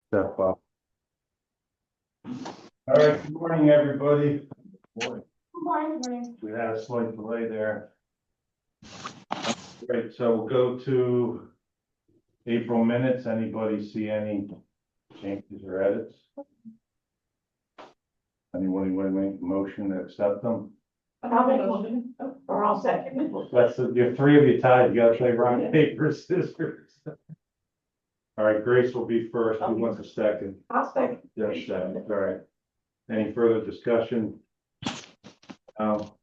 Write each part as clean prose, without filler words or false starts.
step up. All right, good morning, everybody. Boy, we had a slight delay there. Right, so we'll go to April minutes. Anybody see any changes or edits? Anyone want to make a motion to accept them? I'll make a motion, or I'll second it. Let's, you're three of you tied, you gotta play rock, paper, scissors. All right, Grace will be first. Who wants a second? I'll second. Yes, second. All right. Any further discussion? No.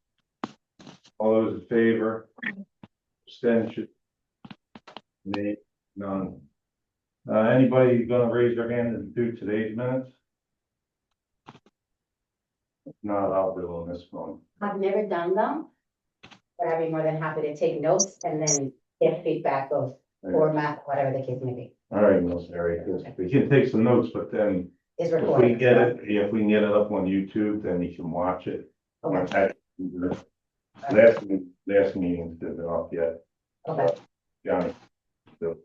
All those in favor? Abstention? Nay, none. Anybody gonna raise their hand and do today's minutes? If not, I'll do on this one. I've never done them, but I'd be more than happy to take notes and then get feedback of format, whatever the case may be. All right, Miss Harry, we can take some notes, but then Is if we recorded. get it, if we can get it up on YouTube, then you can watch it. Okay. Last meeting didn't off yet. Okay. Johnny. So,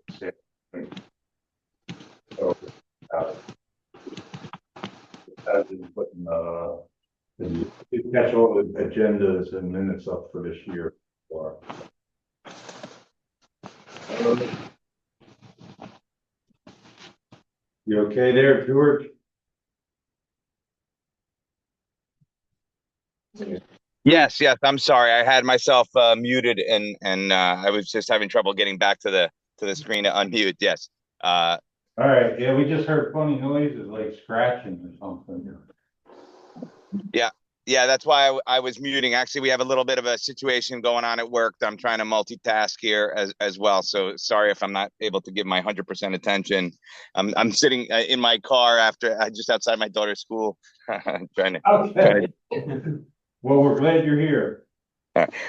I've been putting, you catch all the agendas and minutes up for this year. You okay there, George? Yes, I'm sorry. I had myself muted and I was just having trouble getting back to the screen to unmute. Yes. All right, yeah, we just heard funny noises like scratching or something. Yeah, that's why I was muting. Actually, we have a little bit of a situation going on at work that I'm trying to multitask here as well. So sorry if I'm not able to give my 100% attention. I'm sitting in my car after just outside my daughter's school, trying to. Okay. Well, we're glad you're here.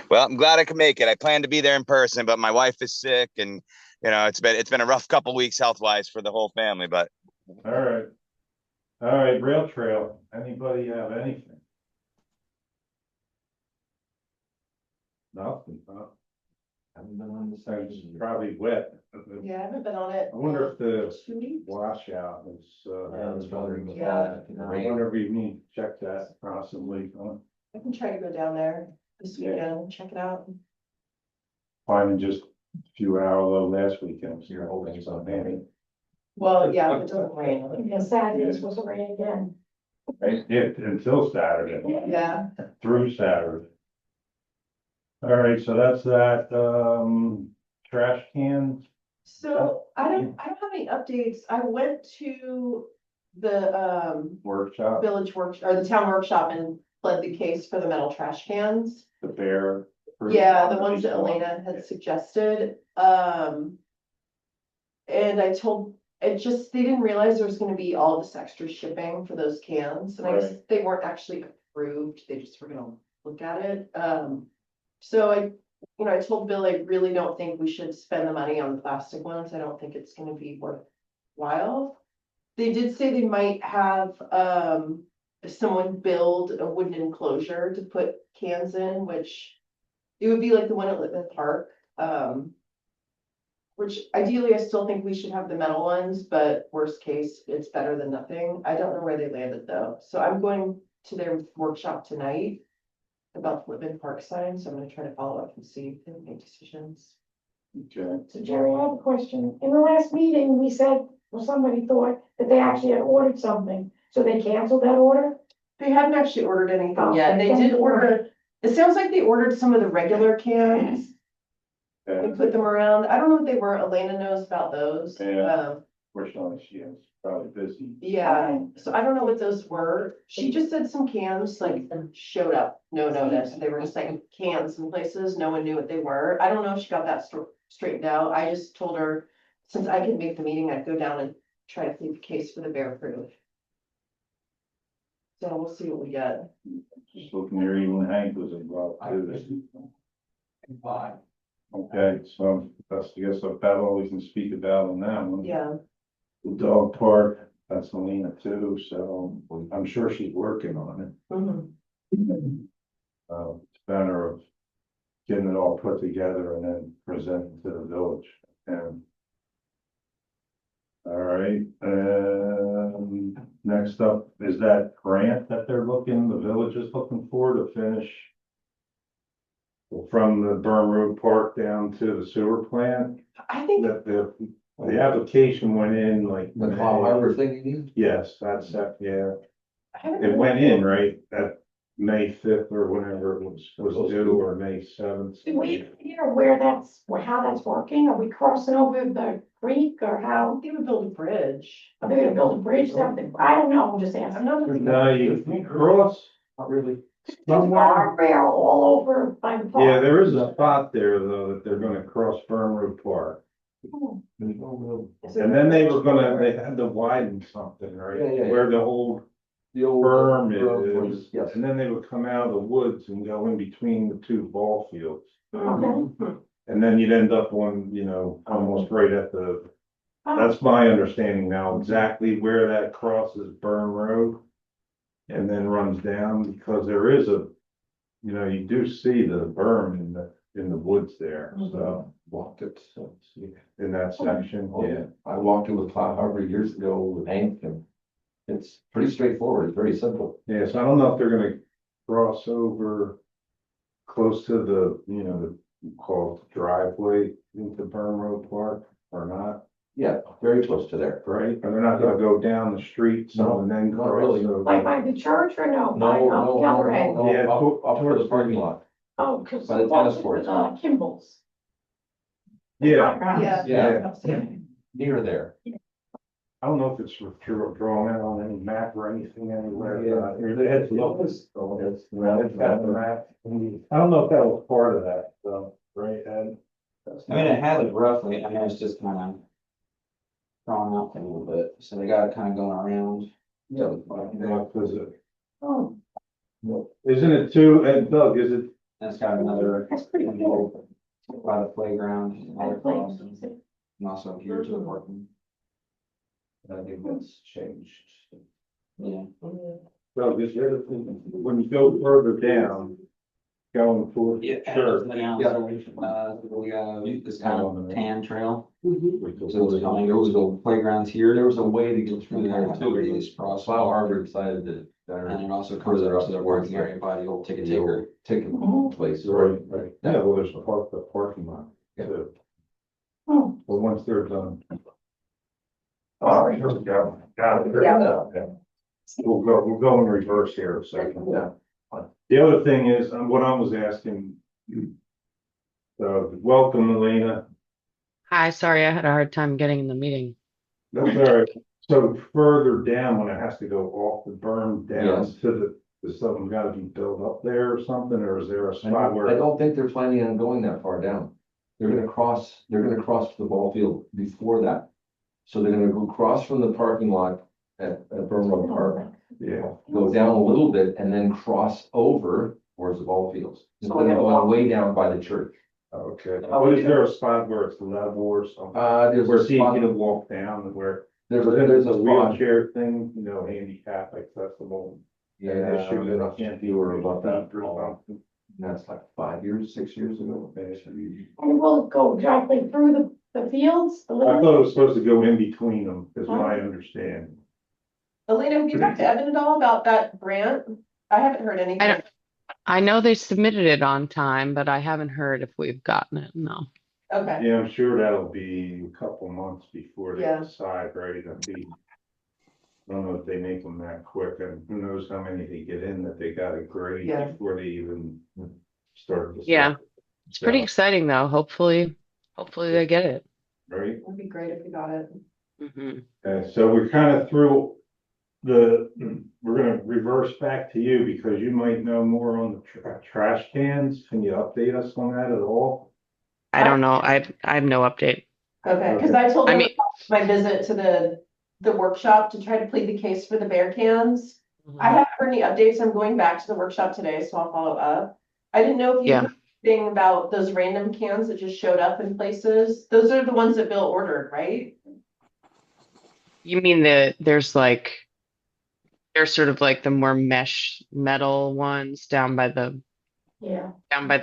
Well, I'm glad I can make it. I plan to be there in person, but my wife is sick, and it's been a rough couple weeks health-wise for the whole family. But All right, rail trail. Anybody have anything? Nothing, huh? Haven't been on this side. It's probably wet. Yeah, I haven't been on it. I wonder if the 2 weeks. washout is, it's probably- Yeah. I wonder if we need to check that possibly, I can try to go down there this weekend, check it out. finding just a few hours low last weekend. You're hoping it's on Maybe. Well, yeah, if it doesn't rain. Yeah, Saturday is supposed to rain again. Right, yeah, until Saturday, Yeah, through Saturday. All right, so that's that, trash cans. so I don't have any updates. I went to the Workshop, village work, or the town workshop and pled the case for the metal trash cans. the bear. Yeah, the ones that Elena had suggested, and I told, they didn't realize there was gonna be all this extra shipping for those cans, and I guess they weren't actually approved, they just were gonna look at it, so I told Bill, I really don't think we should spend the money on the plastic ones, I don't think it's gonna be worthwhile. They did say they might have, someone build a wooden enclosure to put cans in, which it would be like the one at Litman Park, which ideally I still think we should have the metal ones, but worst case, it's better than nothing. I don't know where they landed though. So I'm going to their workshop tonight about the Litman Park sign. So I'm gonna try to follow up and see if they make decisions. Okay, So Jerry, I have a question. In the last meeting, we said, well, somebody thought that they actually had ordered something, so they canceled that order? They haven't actually ordered anything Oh, yet. They thank did you. order, it sounds like they ordered some of the regular cans and okay, put them around. I don't know what they were. Elena knows about those. Yeah. fortunately, she is probably busy. Yeah, so I don't know what those were. She just said some cans like showed up, no notice. They were just like cans in places. No one knew what they were. I don't know if she got that straightened out. I just told her, since I could make the meeting, I'd go down and try to plead the case for the bear proof. So we'll see what we get. Just looking there, even Hank was involved too. Okay, so that's, I guess, about all we can speak about on that one. Yeah, The dog park, that's Alina too, so I'm sure she's working on it. mhm. It's a matter of getting it all put together and then presenting to the village. And all right, next up is that grant that they're looking, the village is looking for to finish from the Burn Road Park down to the sewer plant, I think, that the application went in like. The Cloud Harbor thing you need? Yes, that's, yeah, I haven't. it went in, right, at May 5th or whenever it was due, or May 7th. Do we hear where that's, how that's working? Are we crossing over the creek or how? They would build a bridge. Are they gonna build a bridge, something? I don't know, I'm just I'm asking. not. No, you cross. Not really. There's guardrail all over by the park. Yeah, there is a spot there though that they're gonna cross Burn Road Park. Oh, There's no real. And then they were gonna, they had to widen something, right? Yeah, yeah, yeah. Where the old The old. berm is, Yes. and then they would come out of the woods and go in between the two ball fields. Okay. And then you'd end up on, you know, almost right at the, Oh, that's my understanding now, exactly where that crosses Burn Road. And then runs down, because there is a, you know, you do see the berm in the woods there, so, Walked it, so, see. in that section. Yeah, I walked it with Cloud Harbor years ago with Hank, and it's pretty straightforward, it's very simple. Yeah, so I don't know if they're gonna cross over close to the, you know, the called driveway into Burn Road Park or not, Yeah, very close to there. right? Or they're not gonna go down the street, so and then not cross really. over. like by the church or no? By, No, on no, the no, other no, end? no, Yeah, up for the parking lot. Oh, cause. By the tennis courts. Kimball's. Yeah, Yeah. Yeah, near there. I don't know if it's drawn out on any map or anything anywhere. It's locus. It's got the map. I don't know if that was part of that, so, right, Ed? I mean, it has it roughly, I mean, it's just kind of drawn out a little bit, so they got it kind of going around. Yeah. Yeah, 'cause Oh, isn't it too, Ed, Doug, is it, And it's got another that's pretty cool. by the playground, and By other the place. crossings, and also here to the parking. I think that's changed. Yeah. Doug, is the other thing, when you go further down, going toward Yeah. church. We got this kind of tan trail, so it's So coming, there was a playground here, There was a way to get through there too. Release cross. Cloud Harbor decided to. And it also comes up to the working area by the old ticket taker. Ticket place. Right, right. Yeah, well, there's the parking lot. Yeah. too. Oh, Well, once they're done. All right, here we go. Got it. Yeah. We'll go in reverse here a second. Yeah. The other thing is, what I was asking. Welcome, Elena. Hi, sorry, I had a hard time getting in the meeting. That's all right. So further down, when it has to go off the berm down Yes. to is something gotta be built up there or something, or is there a I spot where? don't think they're planning on going that far down. They're gonna cross the ball field before that. So they're gonna go cross from the parking lot at Burn Road Park, Yeah, go down a little bit and then cross over towards the ball fields. Instead of going way down by the church. okay. Well, is there a spot where it's level or something? There's Where a so you spot, can walk down and where, there's there's a a spot. wheelchair thing, you know, handicap accessible. Yeah, Issue that I can't deal with about that. or something. That's like 5 years, 6 years ago. and will it go directly through the fields? The I little- thought it was supposed to go in between them, is my understanding. Elena, have you talked to Evan at all about that grant? I haven't heard anything. don't- I know they submitted it on time, but I haven't heard if we've gotten it, no. Okay, Yeah, I'm sure that'll be a couple months before they Yeah. decide, right, it'll be. I don't know if they make them that quick, and who knows how many they get in that they gotta grade Yeah. before they even start. the Yeah. stuff. It's pretty So, exciting though. Hopefully they get it. Right, it'd be great if we got it. Mhm. so we're kind of through we're gonna reverse back to you because you might know more on the trash cans. Can you update us on that at all? I don't know. I have no update. Okay, because I told I them mean, my visit to the workshop to try to plead the case for the bear cans. I haven't heard any updates. I'm going back to the workshop today, so I'll follow up. I didn't know if you Yeah. heard anything about those random cans that just showed up in places. Those are the ones that Bill ordered, right? You mean there's sort of like the more mesh metal ones down by the Yeah.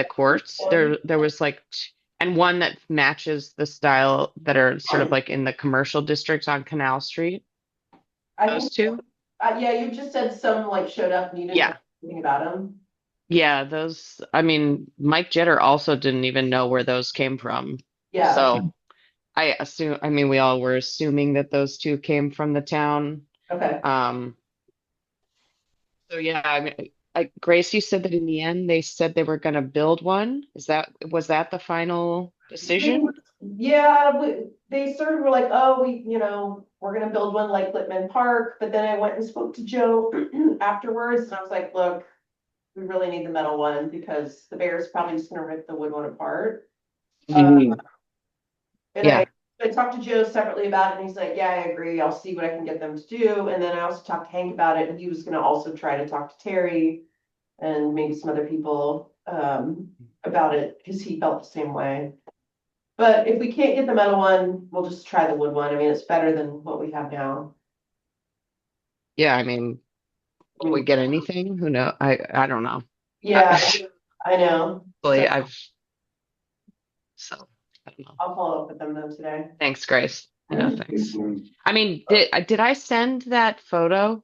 courts. There was like and one that matches the style that are sort of like in the commercial districts on Canal Street. I Those think two? Yeah, you just said some like showed up and you didn't know Yeah. anything about them. Yeah, those, I mean, Mike Jeter also didn't even know where those came from. Yeah, So I assume, I mean, we all were assuming that those two came from the town. okay. Um, so yeah, I mean, Grace, you said that in the end they said they were going to build one. Was that the final decision? Yeah, they sort of were like, oh, we're gonna build one like Littman Park, but then I went and spoke to Joe afterwards, and I was like, look, we really need the metal one because the bear's probably just gonna rip the wood one apart. Mhm. And Yeah. I talked to Joe separately about it, and he's like, yeah, I agree, I'll see what I can get them to do, and then I also talked to Hank about it, and he was gonna also try to talk to Terry and maybe some other people, about it, because he felt the same way. But if we can't get the metal one, we'll just try the wood one. I mean, it's better than what we have now. Yeah, I mean, will we get anything? Who know? I don't know. Yeah, I know. So Actually, so I don't know. I'll follow up with them though today. Thanks, Grace. Yeah, thanks. Mhm. I mean, did I send that photo?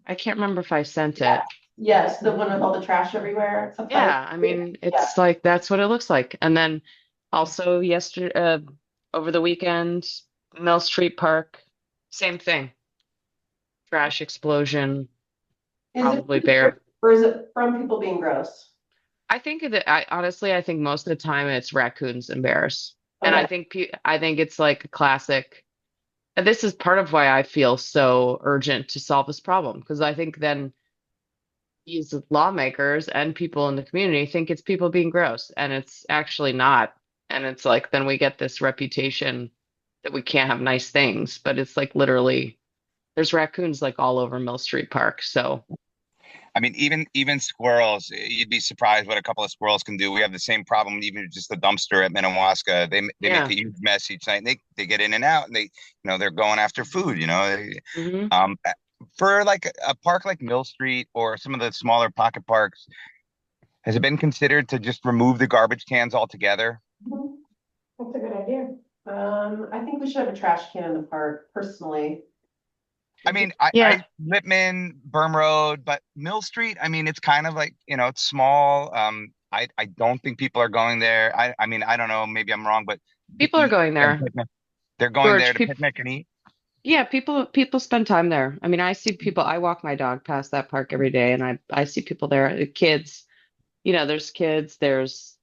I can't remember if I sent it. Yes, the one with all the trash everywhere. It's a funny- Yeah, I mean, it's like that's what it looks like. And then also yesterday, over the weekend, Mill Street Park, same thing. Trash explosion, Is it, probably bear. or is it from people being gross? I think that I honestly, I think most of the time it's raccoons and bears. And Okay. I think it's like a classic. And this is part of why I feel so urgent to solve this problem, because I think then these lawmakers and people in the community think it's people being gross, and it's actually not. And it's like then we get this reputation that we can't have nice things, but it's like literally there's raccoons like all over Mill Street Park. So I mean, even squirrels, you'd be surprised what a couple of squirrels can do. We have the same problem, even just the dumpster at Minnewaska. They make yeah. a huge mess each night. And they get in and out, and they're going after food. Hmm. Um, for like a park like Mill Street or some of the smaller pocket parks, has it been considered to just remove the garbage cans altogether? Mhm. That's a good idea. I think we should have a trash can in the park, personally. I mean, I Yeah. Lippman, Berm Road, but Mill Street, I mean, it's kind of like, it's small. I don't think people are going there. I mean, I don't know, maybe I'm wrong, but to People are eat going and there. picnic. They're going there George, to people, picnic and eat. yeah, people spend time there. I mean, I see people, I walk my dog past that park every day and I see people there, kids, there's kids, there's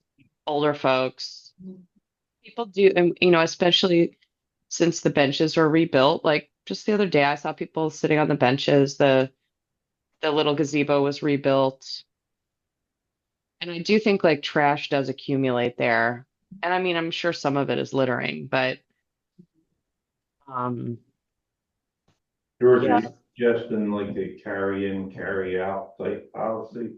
older folks. People do, and especially since the benches were rebuilt, like just the other day I saw people sitting on the benches, the little gazebo was rebuilt. And I do think like trash does accumulate there. And I mean, I'm sure some of it is littering, but um George, are yeah. you suggesting like a carry in, carry out type policy?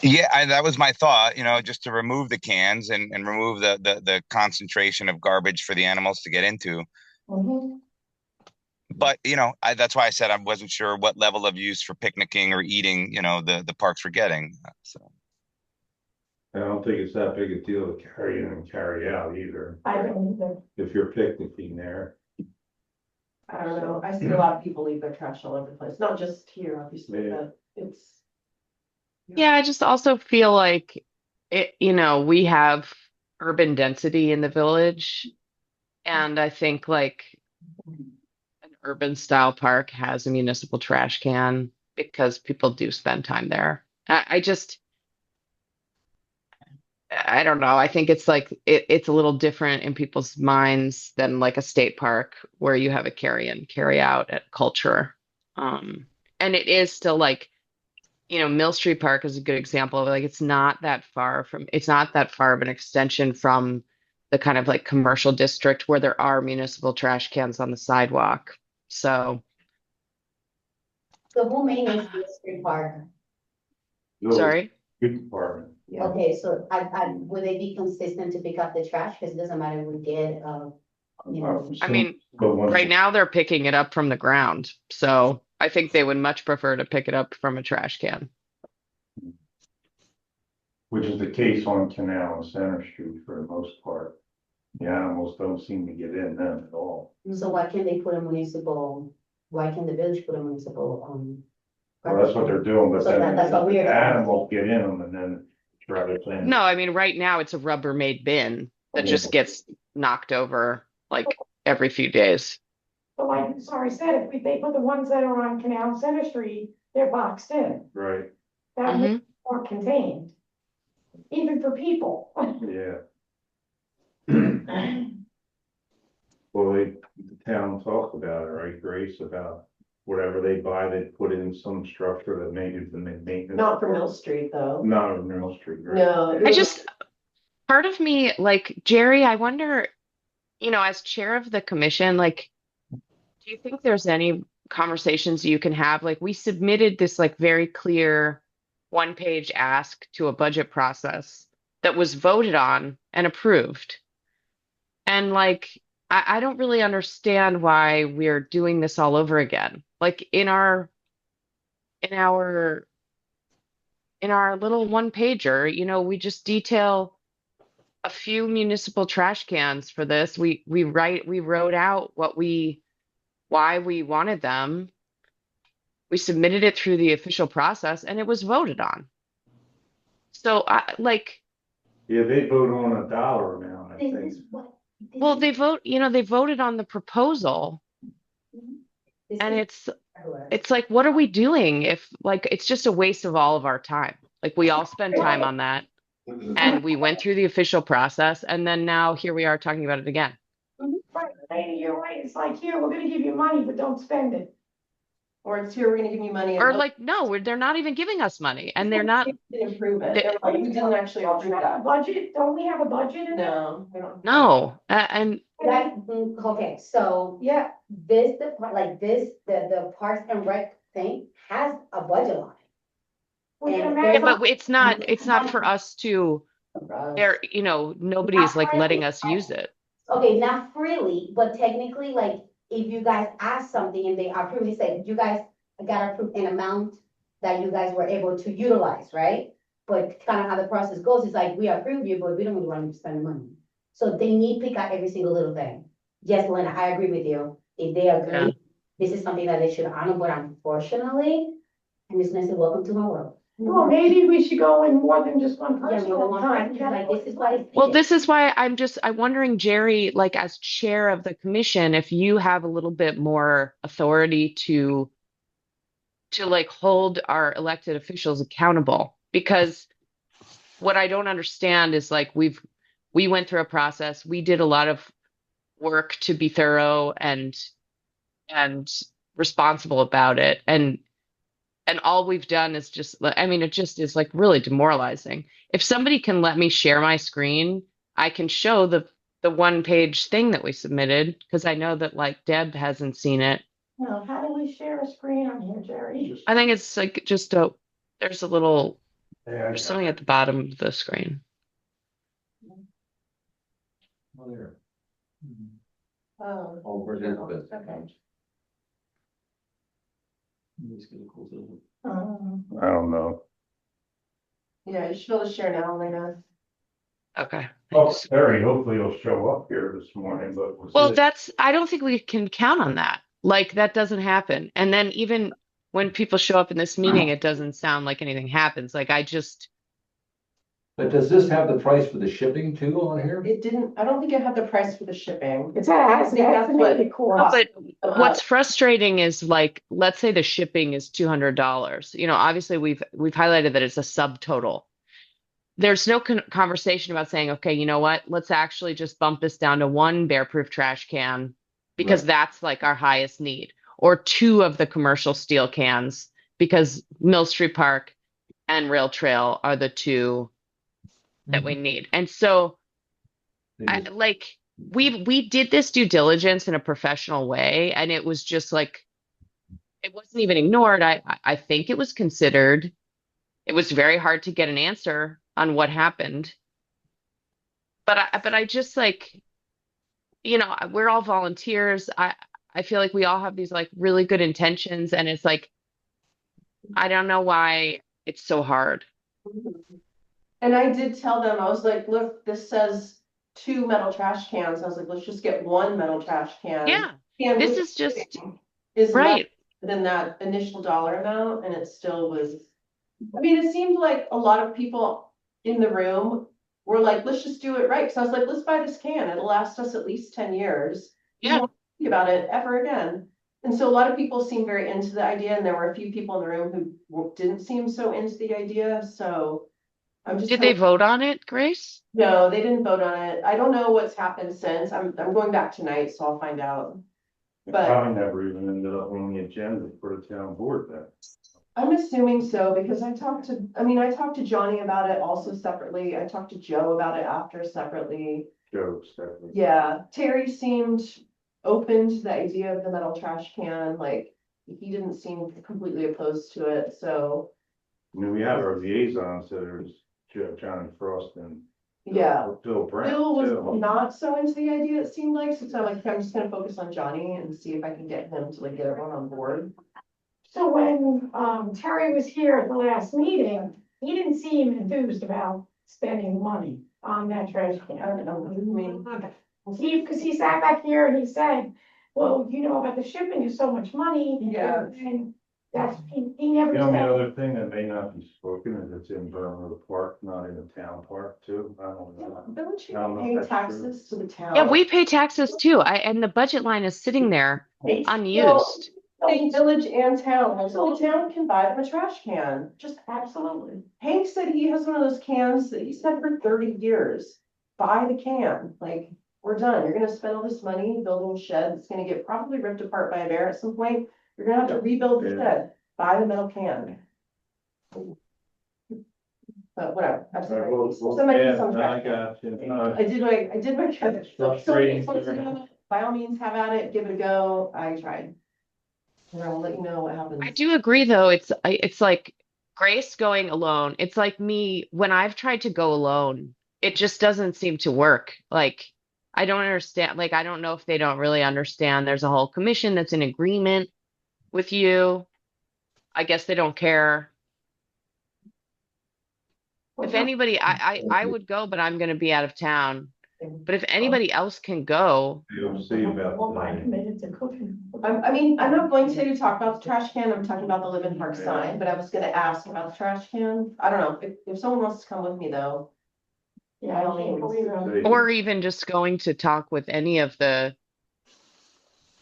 Yeah, that was my thought, just to remove the cans and remove the concentration of garbage for the animals to get into. Mhm. But, that's why I said I wasn't sure what level of use for picnicking or eating, the parks were getting. So. I don't think it's that big a deal to carry in and carry out either, I don't either. if you're picnicking there. I don't know. I see a lot of people leave their trash all over the place, not just here, obviously, Yeah. but it's. Yeah, I just also feel like we have urban density in the village, and I think like an urban style park has a municipal trash can because people do spend time there. I don't know. I think it's like it's a little different in people's minds than like a state park where you have a carry in, carry out at culture. And it is still like, Mill Street Park is a good example of like it's not that far of an extension from the kind of like commercial district where there are municipal trash cans on the sidewalk. So, So who maintains the street park? sorry. Street department. Yeah. Okay, so would they be consistent to pick up the trash? Because it doesn't matter, we get, I mean, But once right now they're picking it up from the ground. So I think they would much prefer to pick it up from a trash can. Which is the case on Canal and Center Street for the most part. The animals don't seem to get in them at all. so why can't they put a municipal why can't the village put a municipal, Well, that's what they're doing, but So then that's what we're the animals get in them and then try to plan. No, I mean, right now it's a Rubbermaid bin that just gets knocked over like every few days. But like sorry said, if they put the ones that are on Canal Center Street, they're boxed in. Right, That Mhm. makes it more contained. Even for people. yeah. Well, the town talked about it, right, Grace, about whatever they buy, they put in some structure that made it the maintenance. Not for Mill Street, though. Not on Mill Street, right? No. it I was- just, part of me, like, Jerry, I wonder, you know, as chair of the commission, like, do you think there's any conversations you can have? Like, we submitted this like very clear one-page ask to a budget process that was voted on and approved. And like, I don't really understand why we're doing this all over again. Like in our little one pager, you know, we just detail a few municipal trash cans for this. We wrote out why we wanted them. We submitted it through the official process and it was voted on. So Yeah, they vote on a dollar amount, I This think. is what. well, they voted on the proposal and it's like, what are we doing if like it's just a waste of all of our time? Like we all spend time on that and we went through the official process and then now here we are talking about it again. Right, lady, you're right. It's like, here, we're gonna give you money, but don't spend it. Or it's here, we're gonna give you money. and Or look, like, no, they're not even giving us money and they're not, we didn't approve it. they- They're like, we didn't actually Don't approve you have a that. budget? Don't we have a budget in there? No, we don't. no. And Okay, so Yeah, this, the Parks and Rec thing has a budget line. we can And yeah, imagine. but it's not for us to, there, you know, nobody's like letting us use it. Okay, not freely, but technically, like, if you guys ask something and they approve, they say, you guys got approved an amount that you guys were able to utilize, right? But kind of how the process goes, is like, we approve you, but we don't really want you to spend the money. So they need to pick out every single little thing. Yes, Lena, I agree with you. If they agree, Yeah. this is something that they should honor, but unfortunately, I'm just gonna say, welcome to my world. Well, maybe we should go in more than just one Yeah, person more at than a one time. person, like, this is why it's Well, needed. this is why I'm wondering, Jerry, like as chair of the commission, if you have a little bit more authority to like hold our elected officials accountable. Because what I don't understand is like we went through a process, we did a lot of work to be thorough and responsible about it. And all we've done is just, I mean, it just is like really demoralizing. If somebody can let me share my screen, I can show the one page thing that we submitted because I know that like Deb hasn't seen it. Now, how do we share a screen on here, Jerry? I think it's like just there's there's something at the bottom of the screen. Oh, there. Oh, Oh, where's Elizabeth? okay. I don't know. Yeah, you should be able to share now, Elena. Okay. Oh, Harry, hopefully he'll show up here this morning, but. Well, I don't think we can count on that. Like that doesn't happen. And then even when people show up in this meeting, it doesn't sound like anything happens. Like But does this have the price for the shipping too on here? It didn't, I don't think it had the price for the shipping. It has I think that's what- estimated cost. but what's frustrating is like, let's say the shipping is $200. You know, obviously we've highlighted that it's a subtotal. There's no conversation about saying, okay, you know what? Let's actually just bump this down to one bear-proof trash can because Right. that's like our highest need, or two of the commercial steel cans because Mill Street Park and Rail Trail are the two that we need. And so we did this due diligence in a professional way, and it was just like it wasn't even ignored. I think it was considered. It was very hard to get an answer on what happened. But I just like, you know, we're all volunteers. I feel like we all have these like really good intentions, and it's like I don't know why it's so hard. And I did tell them, I was like, look, this says 2 metal trash cans. I was like, let's just get 1 metal trash can. Yeah, And this with is just shipping, is less Right. than that initial dollar amount, and it still was. I mean, it seemed like a lot of people in the room were like, let's just do it right. So I was like, let's buy this can. It'll last us at least 10 years. We Yeah. won't think about it ever again. And so a lot of people seemed very into the idea, and there were a few people in the room who didn't seem so into the idea. So I'm just Did kind they of, vote on it, Grace? no, they didn't vote on it. I don't know what's happened since. I'm going back tonight, so I'll find out. It But- probably never even ended up on the agenda for the town board then. I'm assuming so, because I talked to Johnny about it also separately. I talked to Joe about it after separately. Joe, Stephanie. Yeah, Terry seemed open to the idea of the metal trash can, like, he didn't seem completely opposed to it, so, I mean, we have our liaisons, so there's Johnny Frost and. yeah. Bill Brown. Bill was too. not so into the idea, it seemed like, so I'm just gonna focus on Johnny and see if I can get him to like get everyone on board. So when, Terry was here at the last meeting, he didn't seem enthused about spending money on that trash can. I don't know, I mean, Because he sat back here and he said, well, you know, about the shipping is so much money. Yeah. And that's, he never The only said, other thing that may not be spoken is it's in Burnwood Park, not in the town park too. I don't know. village should I don't know if pay that's taxes to the town. Yeah, we pay taxes too. And the budget line is sitting there unused. State, village and town, so the town can buy them a trash can, just absolutely. Hank said he has one of those cans that he's had for 30 years. Buy the can, like, we're done. You're gonna spend all this money building a shed that's gonna get probably ripped apart by a bear at some point. You're gonna have to rebuild the Yeah. shed, buy the metal can. But whatever, I'm All right, sorry. well, Somebody yeah, do some I trash. got you. I did my. It's frustrating. By all means, have at it, give it a go. I tried. And I will let you know what happens. I do agree though. It's like Grace going alone. It's like me when I've tried to go alone, it just doesn't seem to work. Like I don't understand. Like I don't know if they don't really understand. There's a whole commission that's in agreement with you. I guess they don't care. If anybody, I would go, but I'm going to be out of town. But if anybody else can go, You'll see about Well, I that. committed to cooking. I mean, I'm not going to talk about the trash can, I'm talking about the Live in Park sign, but I was gonna ask about the trash can. I don't know, if someone wants to come with me though. Yeah, I can't believe it. or even just going to talk with any of the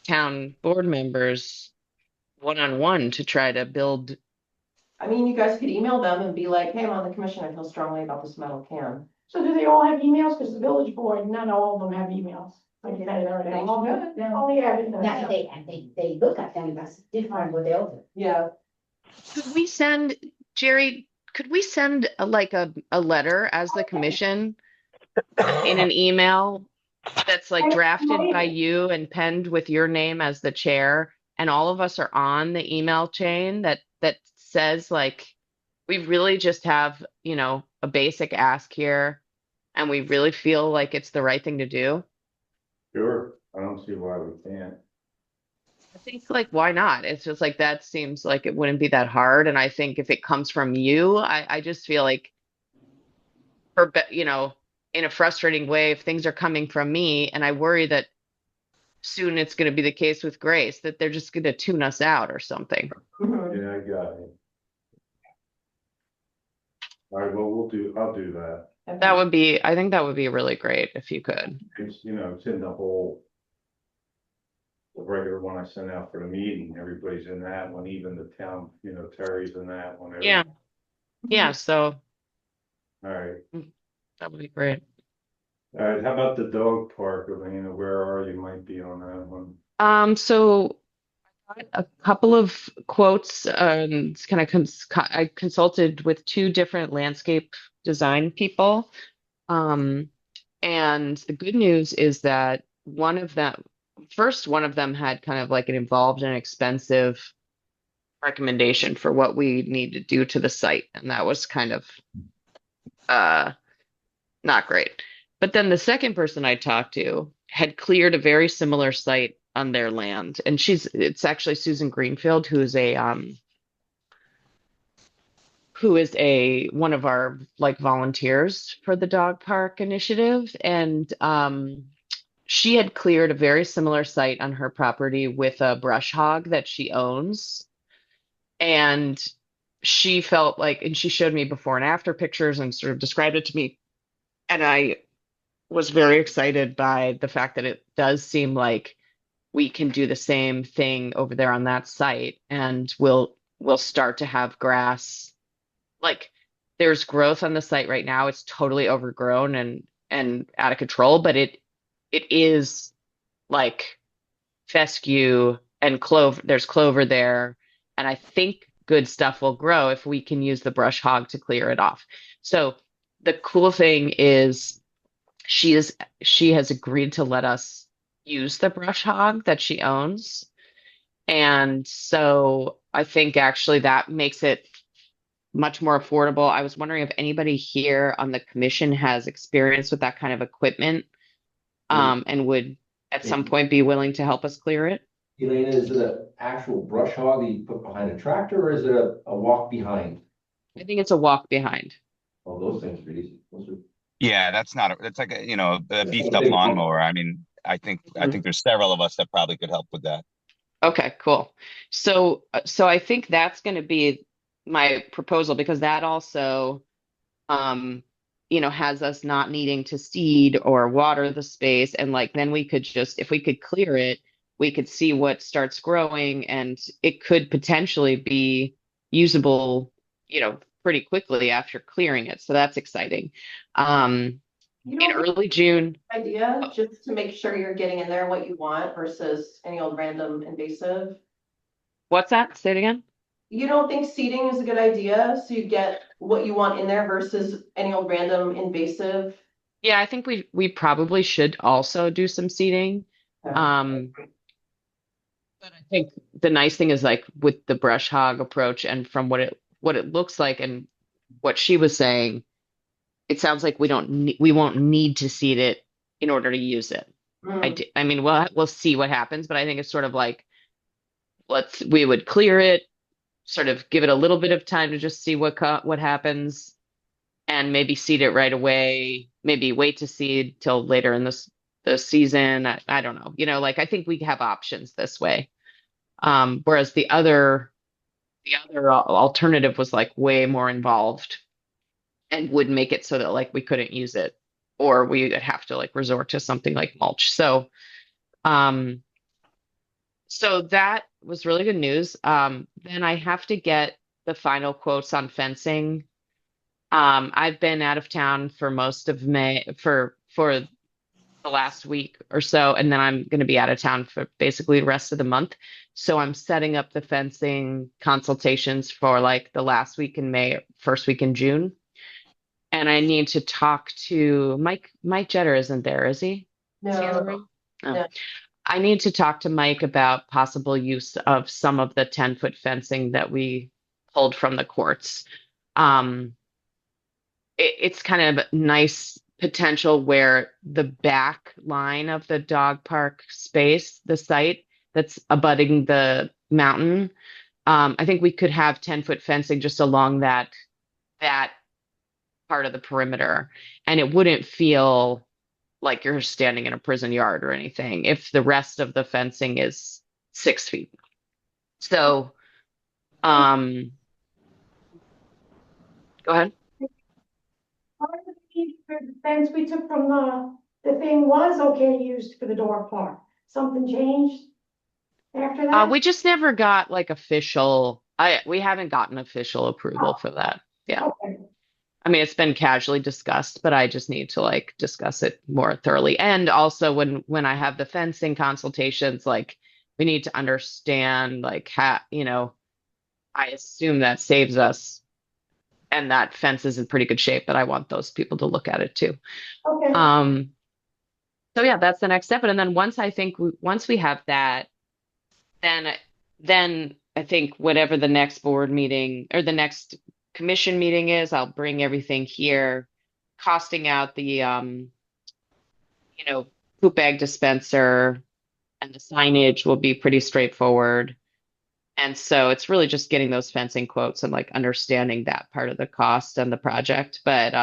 town board members one-on-one to try to build. I mean, you guys could email them and be like, hey, I'm on the commission, I feel strongly about this metal can. So do they all have emails? Because the village board, not all of them have emails. Like I said, They they all have, should. they only have it. Now, they look at them, that's different what they do. Yeah, Could we send, Jerry, could we send a letter as the commission in an email that's like drafted by you and penned with your name as the chair, and all of us are on the email chain that says like, we really just have, a basic ask here, and we really feel like it's the right thing to do? Sure, I don't see why we can't. I think like why not? It's just like that seems like it wouldn't be that hard, and I think if it comes from you, I just feel like in a frustrating way, if things are coming from me, and I worry that soon it's going to be the case with Grace, that they're just going to tune us out or something. Mhm. Yeah, I got it. All right, well, I'll do that. I think that would be really great if you could. It's, it's in the whole. The regular one I sent out for the meeting, everybody's in that one, even the town, Terry's in that one. Yeah. Yeah, so All right, that would be great. all right, how about the dog park, Elena, where are you, might be on that one? So a couple of quotes, I consulted with two different landscape design people. And the good news is that one of them had kind of like an involved and expensive recommendation for what we need to do to the site. And that was kind of not great. But then the second person I talked to had cleared a very similar site on their land. And it's actually Susan Greenfield, who is one of our like volunteers for the dog park initiative. And she had cleared a very similar site on her property with a brush hog that she owns. And she felt like, and she showed me before and after pictures and sort of described it to me. And I was very excited by the fact that it does seem like we can do the same thing over there on that site, and we'll start to have grass. Like there's growth on the site right now. It's totally overgrown and out of control, but it is like fescue and clover. There's clover there, and I think good stuff will grow if we can use the brush hog to clear it off. So the cool thing is she has agreed to let us use the brush hog that she owns. And so I think actually that makes it much more affordable. I was wondering if anybody here on the commission has experience with that kind of equipment, and would at some point be willing to help us clear it. Elena, is it an actual brush hog that you put behind a tractor, or is it a walk behind? I think it's a walk behind. Oh, those things are easy. Those are. Yeah, that's like a beefed up lawnmower. I mean, I think there's several of us that probably could help with that. Okay, cool. So I think that's going to be my proposal, because that also, has us not needing to seed or water the space. And like, then we could just, if we could clear it, we could see what starts growing, and it could potentially be usable, pretty quickly after clearing it. So that's exciting. You In know, early June, idea, just to make sure you're getting in there what you want versus any old random invasive. what's that? Say it again. You don't think seeding is a good idea, so you get what you want in there versus any old random invasive? Yeah, I think we probably should also do some seeding. Um, but I think the nice thing is like with the brush hog approach, and from what it looks like and what she was saying, it sounds like we won't need to seed it in order to use it. Mm. I mean, we'll see what happens, but I think it's sort of like we would clear it, sort of give it a little bit of time to just see what happens, and maybe seed it right away. Maybe wait to seed till later in the season. I don't know. Like I think we have options this way. Whereas the other alternative was like way more involved and would make it so that like we couldn't use it, or we would have to like resort to something like mulch. Um, so that was really good news. Then I have to get the final quotes on fencing. I've been out of town for most of May for the last week or so, and then I'm going to be out of town for basically the rest of the month. So I'm setting up the fencing consultations for like the last week in May, first week in June. And I need to talk to Mike. Mike Jeter isn't there, is he? Is he in the No, room? Oh. no. I need to talk to Mike about possible use of some of the 10-foot fencing that we pulled from the courts. It's kind of nice potential where the back line of the dog park space, the site that's abutting the mountain, I think we could have 10-foot fencing just along that part of the perimeter, and it wouldn't feel like you're standing in a prison yard or anything if the rest of the fencing is 6 feet. So, go ahead. Part of the fence we took from the thing was okay used for the dog park. Something changed after that? We just never got like we haven't gotten official approval for that. Yeah. Okay. I mean, it's been casually discussed, but I just need to like discuss it more thoroughly. And also when I have the fencing consultations, like we need to understand like how, I assume that saves us, and that fence is in pretty good shape, but I want those people to look at it too. Okay. So yeah, that's the next step. And then once we have that, then I think whatever the next board meeting or the next commission meeting is, I'll bring everything here, costing out the poop bag dispenser, and the signage will be pretty straightforward. And so it's really just getting those fencing quotes and like understanding that part of the cost and the project. But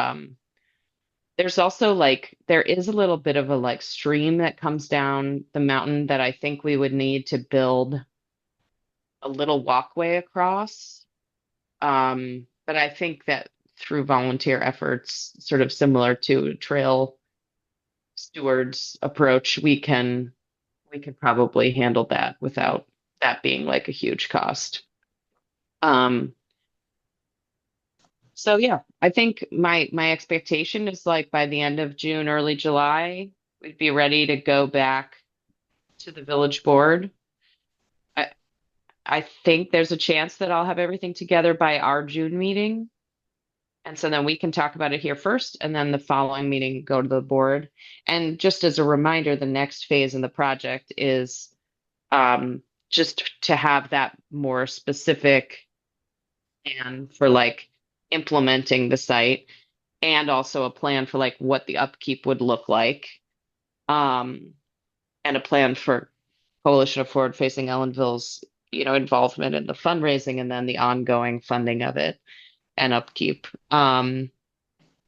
There's also like there is a little bit of a like stream that comes down the mountain that I think we would need to build a little walkway across. But I think that through volunteer efforts, sort of similar to trail stewards approach, we can probably handle that without that being like a huge cost. Um, so yeah, I think my expectation is like by the end of June, early July, we'd be ready to go back to the village board. I I think there's a chance that I'll have everything together by our June meeting. And so then we can talk about it here first, and then the following meeting go to the board. And just as a reminder, the next phase in the project is just to have that more specific and for like implementing the site and also a plan for like what the upkeep would look like. Um, and a plan for Coalition of Forward Facing Ellenville's, involvement in the fundraising and then the ongoing funding of it and upkeep. And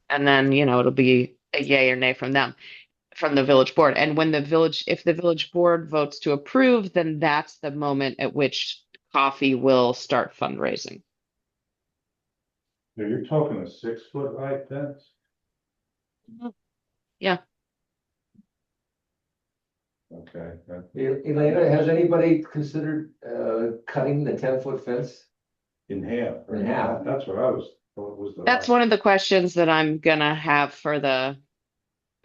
then, it'll be a yay or nay from them, from the village board. And if the village board votes to approve, then that's the moment at which coffee will start fundraising. Now, you're talking a 6-foot high fence? Yeah. Okay, Elena, has anybody considered, cutting the 10-foot fence? in half. In half. That's what I thought was the. That's one of the questions that I'm gonna have for the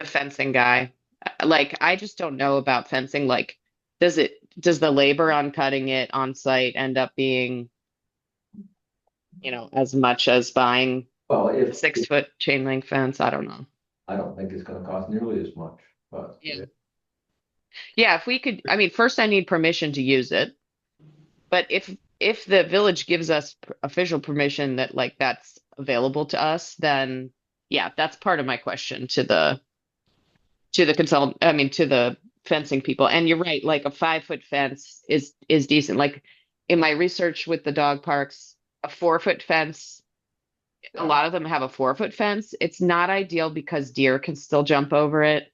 fencing guy. Like, I just don't know about fencing. Like, does the labor on cutting it on site end up being, as much as buying Well, a 6-foot chain link fence? I don't know. I don't think it's gonna cost nearly as much, but. Yeah. Yeah, if we could, I mean, first I need permission to use it. But if the village gives us official permission that like that's available to us, then yeah, that's part of my question to the consultant, I mean to the fencing people. And you're right, like a 5-foot fence is decent. Like in my research with the dog parks, a 4-foot fence, a lot of them have a 4-foot fence. It's not ideal because deer can still jump over it.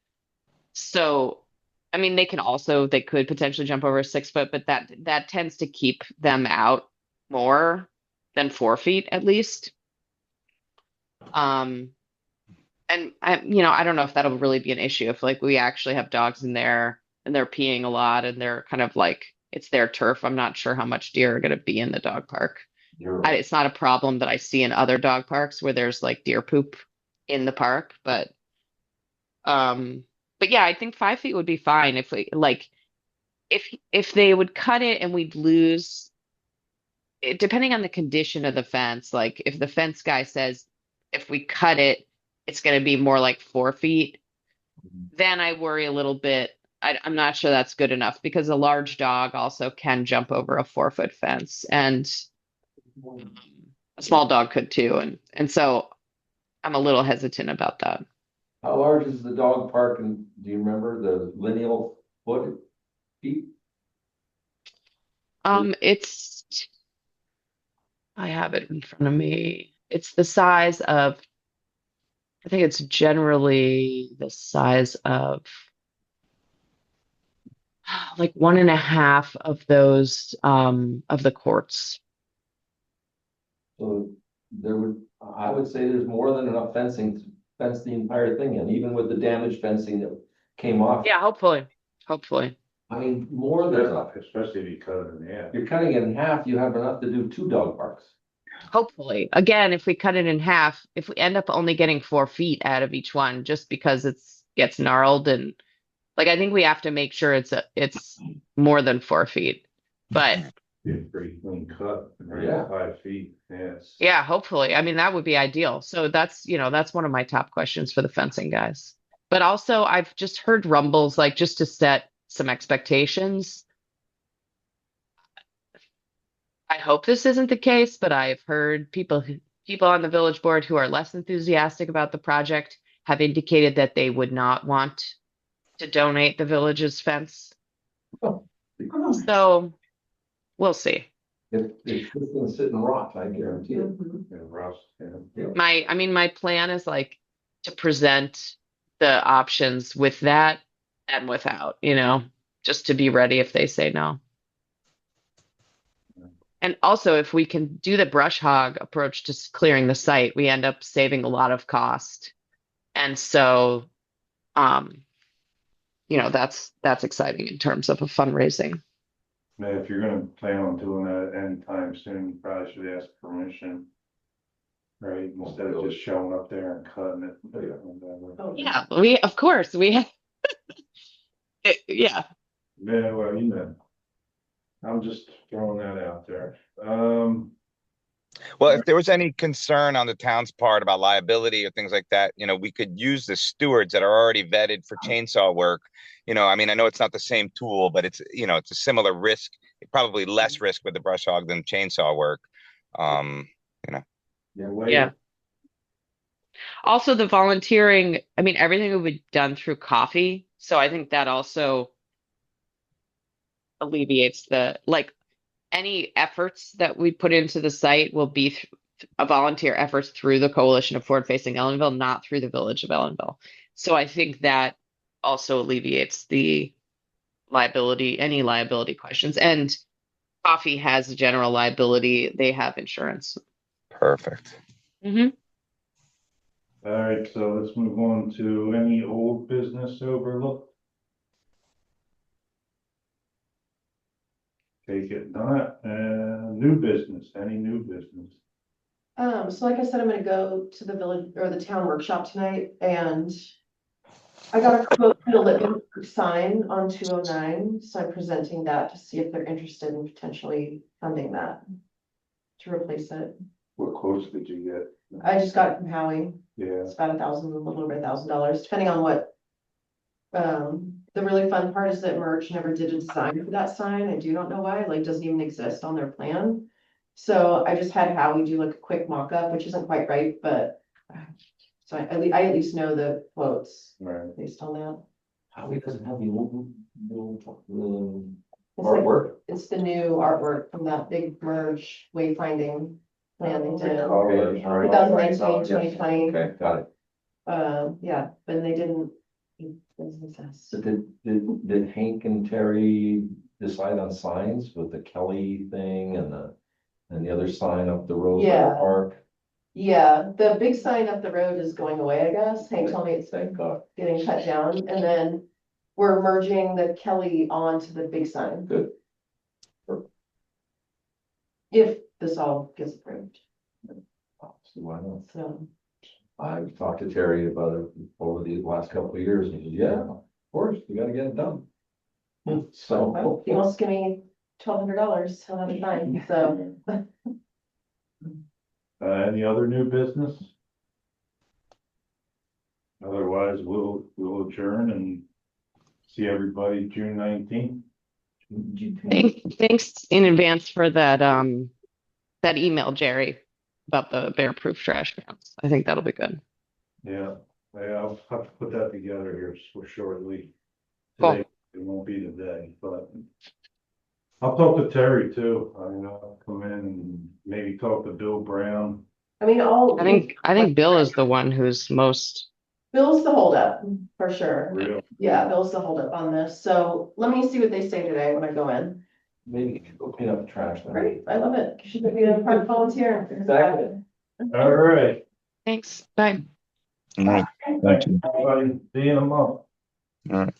So I mean, they could potentially jump over a 6-foot, but that tends to keep them out more than 4 feet at least. And I don't know if that'll really be an issue if like we actually have dogs in there and they're peeing a lot and they're kind of like it's their turf. I'm not sure how much deer are going to be in the dog park. It's not a problem that I see in other dog parks where there's like deer poop in the park, but yeah, I think 5 feet would be fine if we like if they would cut it and we'd lose depending on the condition of the fence, like if the fence guy says if we cut it, it's going to be more like 4 feet, then I worry a little bit. I'm not sure that's good enough because a large dog also can jump over a 4-foot fence and a small dog could too. And so I'm a little hesitant about that. How large is the dog park, and do you remember the lineal feet? I have it in front of me. It's the size of, I think it's generally the size of like 1.5 of those of the courts. So I would say there's more than enough fencing to fence the entire thing, and even with the damaged fencing that came off. Yeah, hopefully. I mean, more than enough. Especially if you cut it in half. You're cutting it in half, you have enough to do 2 dog parks. Hopefully. Again, if we cut it in half, if we end up only getting 4 feet out of each one, just because gets gnarled and like I think we have to make sure it's more than 4 feet. But Be a pretty clean cut, right? Yeah. 5 feet, yes. yeah, hopefully. I mean, that would be ideal. So that's one of my top questions for the fencing guys. But also I've just heard rumbles, like just to set some expectations. I hope this isn't the case, but I've heard people on the village board who are less enthusiastic about the project have indicated that they would not want to donate the village's fence. So we'll see. It's just gonna sit and rot, I guarantee it. And rust, yeah. My plan is like to present the options with that and without, just to be ready if they say no. And also, if we can do the brush hog approach to clearing the site, we end up saving a lot of cost. And so, that's exciting in terms of a fundraising. Man, if you're gonna plan on doing that anytime soon, you probably should ask permission. Right, instead of just showing up there and cutting it. Oh, Yeah, of course, yeah. Yeah, well, I'm just throwing that out there. Well, if there was any concern on the town's part about liability or things like that, we could use the stewards that are already vetted for chainsaw work. I mean, I know it's not the same tool, but it's a similar risk, probably less risk with the brush hog than chainsaw work. Yeah. Also, the volunteering, I mean, everything will be done through coffee. So I think that also alleviates any efforts that we put into the site will be a volunteer efforts through the Coalition of Forward Facing Ellenville, not through the Village of Ellenville. So I think that also alleviates the any liability questions. And coffee has a general liability. They have insurance. Perfect. Mm-hmm. All right, so let's move on to any old business overlooked. Take it not, new business, any new business? So like I said, I'm gonna go to the village or the town workshop tonight, and I got a quote for the Litman sign on 209, so I'm presenting that to see if they're interested in potentially funding that to replace it. What quotes did you get? I just got it from Howie. Yeah, It's about a little over $1,000, depending on what. The really fun part is that Merge never did a design for that sign. I do not know why, like, doesn't even exist on their plan. So I just had Howie do like a quick mock-up, which isn't quite right, but. So I at least know the quotes right. based on that. Howie doesn't have the old It's like, artwork. it's the new artwork from that big Merge wayfinding plan they did. Okay, all right. 2019, 2020. Okay, got it. Yeah, but they didn't. It doesn't exist. So did Hank and Terry decide on signs with the Kelly thing and the other sign up the road by the Yeah. park? Yeah, the big sign up the road is going away, I guess. Hank told me it's Thank God. getting cut down, and then we're merging the Kelly onto the big sign. Good. If this all gets approved, See why not? so. I've talked to Terry about it over the last couple of years, and he said, yeah, of course, we gotta get it done. So. Well, if he wants to give me $1,200, he'll have it fine, so. Any other new business? Otherwise, we'll adjourn and see everybody June 19th. Thanks in advance for that email, Jerry, about the bear-proof trash cans. I think that'll be good. Yeah, I'll have to put that together here shortly. Cool. Today, it won't be today, but I'll talk to Terry too. I'll come in and maybe talk to Bill Brown. I mean, I think Bill is the one who's most. Bill's the holdup, for sure. Real. Yeah, Bill's the holdup on this, so let me see what they say today when I go in. Maybe you could go clean up the trash then. Great, I love it. You should be a part volunteer. Exactly. All right. Thanks. Bye. All right. Thank you. Everybody, be in a month. All right.